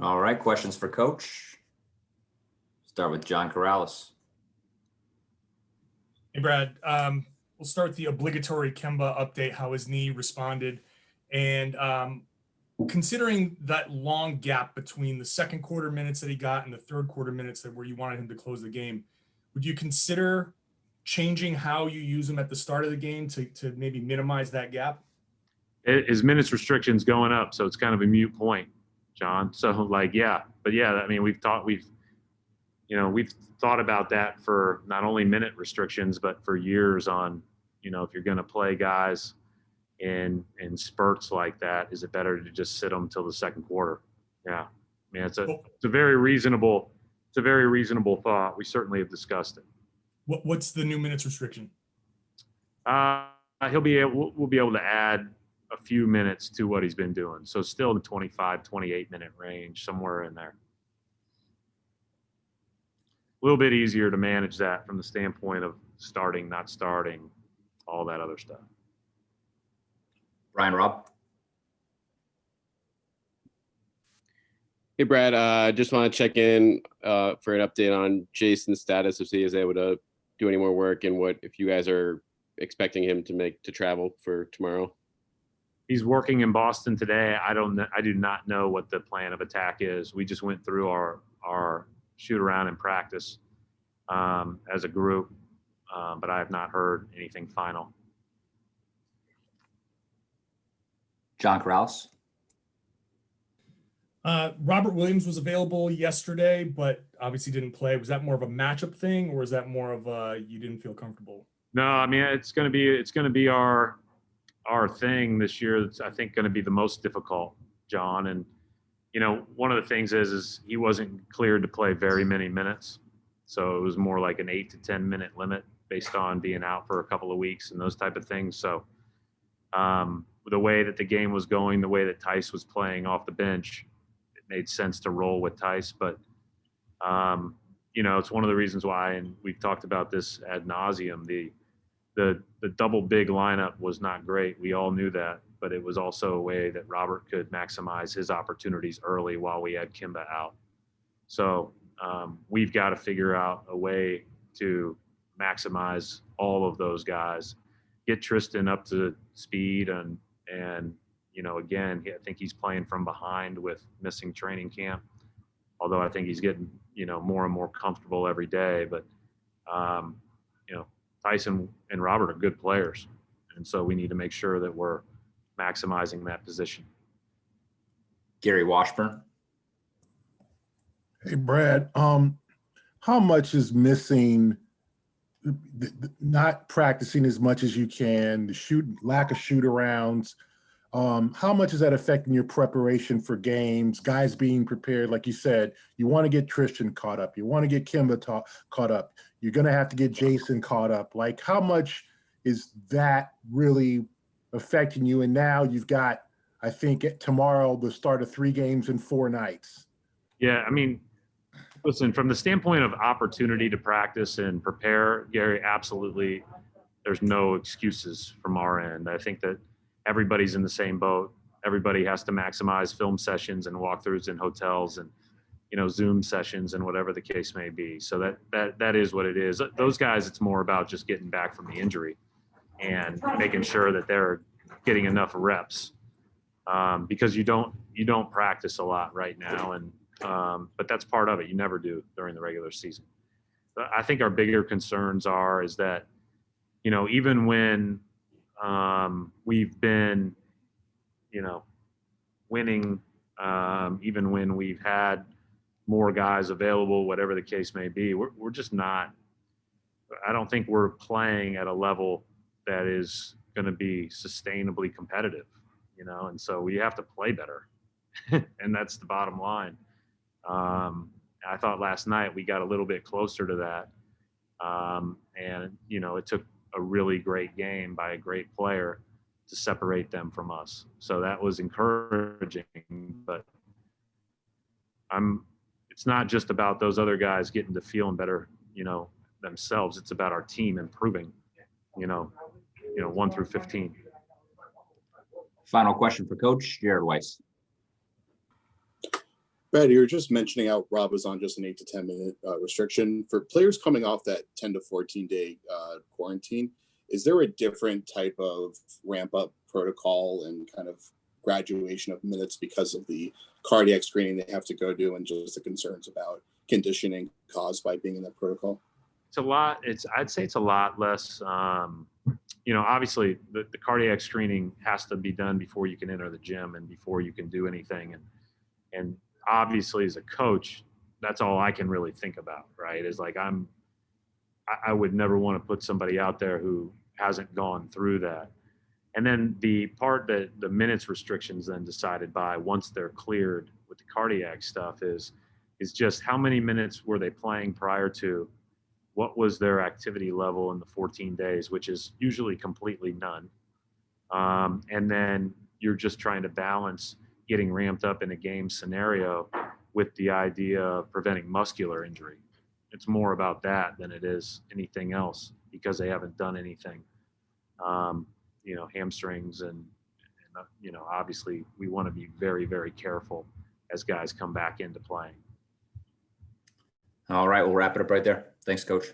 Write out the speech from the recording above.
All right, questions for Coach. Start with John Corrales. Hey, Brad. We'll start with the obligatory Kemba update, how his knee responded. And considering that long gap between the second quarter minutes that he got and the third quarter minutes where you wanted him to close the game, would you consider changing how you use him at the start of the game to maybe minimize that gap? His minutes restriction's going up, so it's kind of a moot point, John. So yeah, I mean, we've thought about that for not only minute restrictions, but for years on, if you're going to play guys in spurts like that, is it better to just sit them till the second quarter? Yeah. I mean, it's a very reasonable thought. We certainly have discussed it. What's the new minutes restriction? We'll be able to add a few minutes to what he's been doing. So still in the 25, 28 minute range, somewhere in there. A little bit easier to manage that from the standpoint of starting, not starting, all that other stuff. Brian Robb. Hey, Brad, just want to check in for an update on Jayson's status, if he is able to do any more work, and if you guys are expecting him to travel for tomorrow. He's working in Boston today. I do not know what the plan of attack is. We just went through our shoot around in practice as a group, but I have not heard anything final. John Krause. Robert Williams was available yesterday, but obviously didn't play. Was that more of a matchup thing, or is that more of you didn't feel comfortable? No, I mean, it's going to be our thing this year. It's, I think, going to be the most difficult, John. And one of the things is he wasn't cleared to play very many minutes, so it was more like an 8 to 10 minute limit based on being out for a couple of weeks and those type of things. So the way that the game was going, the way that Theis was playing off the bench, it made sense to roll with Theis. But it's one of the reasons why, and we've talked about this ad nauseum, the double big lineup was not great. We all knew that, but it was also a way that Robert could maximize his opportunities early while we had Kemba out. So we've got to figure out a way to maximize all of those guys, get Tristan up to speed, and again, I think he's playing from behind with missing training camp, although I think he's getting more and more comfortable every day. But Tyson and Robert are good players, and so we need to make sure that we're maximizing that position. Gary Washburn. Hey, Brad, how much is missing, not practicing as much as you can, the lack of shoot-arounds? How much is that affecting your preparation for games, guys being prepared? Like you said, you want to get Tristan caught up. You want to get Kemba caught up. You're going to have to get Jayson caught up. Like, how much is that really affecting you? And now you've got, I think, tomorrow the start of 3 games in 4 nights. Yeah, I mean, listen, from the standpoint of opportunity to practice and prepare, Gary, absolutely, there's no excuses from our end. I think that everybody's in the same boat. Everybody has to maximize film sessions and walkthroughs in hotels and, Zoom sessions and whatever the case may be. So that is what it is. Those guys, it's more about just getting back from the injury and making sure that they're getting enough reps, because you don't practice a lot right now. And, but that's part of it. You never do during the regular season. But I think our bigger concerns is that, even when we've been, winning, even when we've had more guys available, whatever the case may be, we're just not, I don't think we're playing at a level that is going to be sustainably competitive, and so we have to play better. And that's the bottom line. I thought last night we got a little bit closer to that. And, it took a really great game by a great player to separate them from us. So that was encouraging, but it's not just about those other guys getting to feeling better, themselves. It's about our team improving, 1 through 15. Final question for Coach Jared Weiss. Brad, you were just mentioning how Rob was on just an 8 to 10 minute restriction. For players coming off that 10 to 14 day quarantine, is there a different type of ramp up protocol and kind of graduation of minutes because of the cardiac screening they have to go do and just the concerns about conditioning caused by being in that protocol? It's a lot. I'd say it's a lot less. Obviously the cardiac screening has to be done before you can enter the gym and before you can do anything. And obviously as a coach, that's all I can really think about, right? Is like, I would never want to put somebody out there who hasn't gone through that. And then the part that the minutes restrictions then decided by once they're cleared with the cardiac stuff is just how many minutes were they playing prior to, what was their activity level in the 14 days, which is usually completely none. And then you're just trying to balance getting ramped up in a game scenario with the idea of preventing muscular injury. It's more about that than it is anything else because they haven't done anything. Hamstrings and obviously we want to be very, very careful as guys come back into playing. All right, we'll wrap it up right there. Thanks, Coach.